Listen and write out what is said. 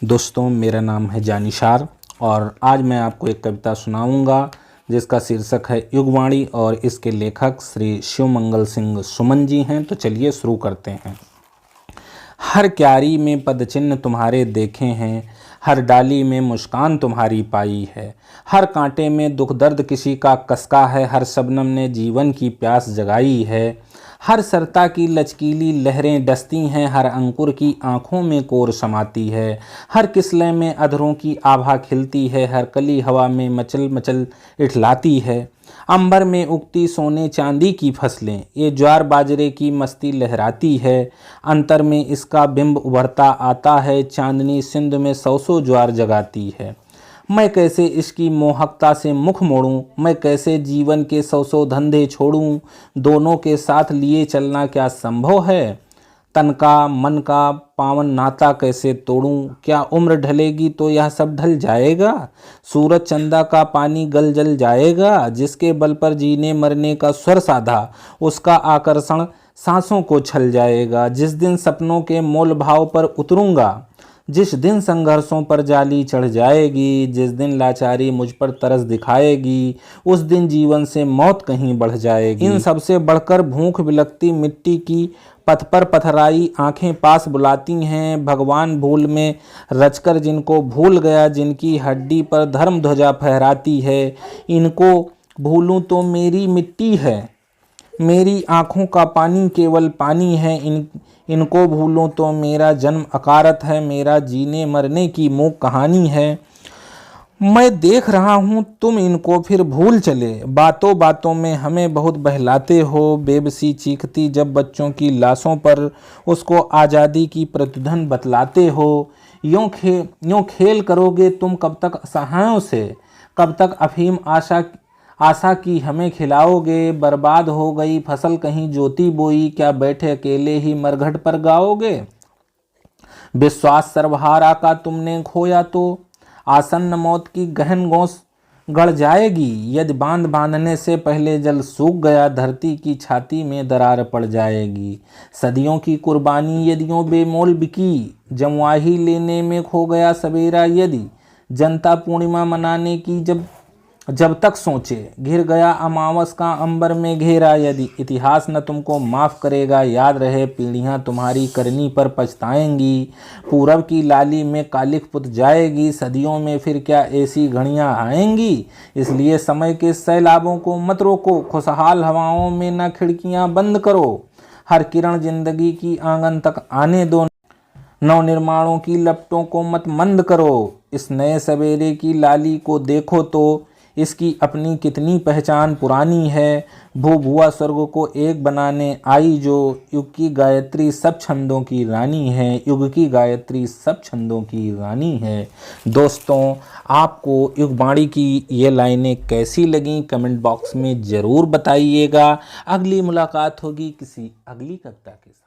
दोस्तों, मेरा नाम है जानिशार और आज मैं आपको एक कविता सुनाऊंगा जिसका शीर्षक है युगवाणी और इसके लेखक श्री शिवमंगल सिंह सुमन जी हैं। तो चलिए शुरू करते हैं। हर क्यारी में पदचिन्ह तुम्हारे देखे हैं, हर डाली में मुस्कान तुम्हारी पाई है, हर कांटे में दुख दर्द किसी का कसका है, हर शबनम ने जीवन की प्यास जगाई है, हर सरता की लचकीली लहरें डसती हैं, हर अंकुर की आँखों में कोर समाती है, हर किस्ले में अधरों की आभा खिलती है, हर कली हवा में मचल मचल इठलाती है, अंबर में उगती सोने चांदी की फसलें ये ज्वार बाजरे की मस्ती लहराती है, अंतर में इसका बिंब उभरता आता है, चांदनी सिंध में सौ सौ ज्वार जगाती है। मैं कैसे इसकी मोहकता से मुख मोड़ूं, मैं कैसे जीवन के सौ सौ धंधे छोड़ूं, दोनों के साथ लिए चलना क्या संभव है, तन का मन का पावन नाता कैसे तोड़ूं, क्या उम्र ढलेगी तो यह सब ढल जाएगा, सूरज चंदा का पानी गल जल जाएगा, जिसके बल पर जीने मरने का स्वर साधा उसका आकर्षण सांसों को छल जाएगा, जिस दिन सपनों के मोल भाव पर उतरूंगा, जिस दिन संघर्षों पर जाली चढ़ जाएगी, जिस दिन लाचारी मुझ पर तरस दिखाएगी, उस दिन जीवन से मौत कहीं बढ़ जाएगी। इन सबसे बढ़कर भूख बिलखती मिट्टी की पथ पर पथराई आंखें पास बुलाती हैं, भगवान भूल में रचकर जिनको भूल गया, जिनकी हड्डी पर धर्म ध्वजा फहराती है, इनको भूलूं तो मेरी मिट्टी है, मेरी आँखों का पानी केवल पानी है, इनको भूलूं तो मेरा जन्म अकारत है, मेरा जीने मरने की मूक कहानी है। मैं देख रहा हूँ तुम इनको फिर भूल चले, बातों बातों में हमें बहुत बहलाते हो, बेबसी चीखती जब बच्चों की लाशों पर उसको आज़ादी की प्रतिध्वनि बतलाते हो। यूँ खेल करोगे तुम कब तक असहायों से, कब तक अफीम आशा की हमें खिलाओगे, बर्बाद हो गई फसल कहीं ज्योति बोई, क्या बैठे अकेले ही मरघट पर गाओगे। विश्वास सर्वहारा का तुमने खोया तो आसन्न मौत की गहन गोंस गड़ जाएगी, यदि बांध बांधने से पहले जल सूख गया, धरती की छाती में दरार पड़ जाएगी। सदियों की कुर्बानी यदियों बेमोल बिकी, जमुआही लेने में खो गया सवेरा, यदि जनता पूर्णिमा मनाने की जब तक सोचे, घिर गया अमावस का अंबर में घेरा, यदि इतिहास न तुमको माफ़ करेगा, याद रहे पीढ़ियां तुम्हारी करनी पर पछताएंगी, पूरब की लाली में कालिख पुत जाएगी, सदियों में फिर क्या ऐसी घड़ियां आएंगी। इसलिए समय के सैलाबों को मत रोको, खुशहाल हवाओं में न खिड़कियां बंद करो, हर किरण जिंदगी की आंगन तक आने दो, नव निर्माणों की लपटों को मत मंद करो। इस नए सवेरे की लाली को देखो तो इसकी अपनी कितनी पहचान पुरानी है, भू भुआ स्वर्ग को एक बनाने आई जो, युग की गायत्री सब छंदों की रानी है, युग की गायत्री सब छंदों की रानी है। दोस्तों, आपको युगवाणी की ये लाइनें कैसी लगीं कमेंट बॉक्स में ज़रूर बताइएगा। अगली मुलाकात होगी किसी अगली कविता के साथ।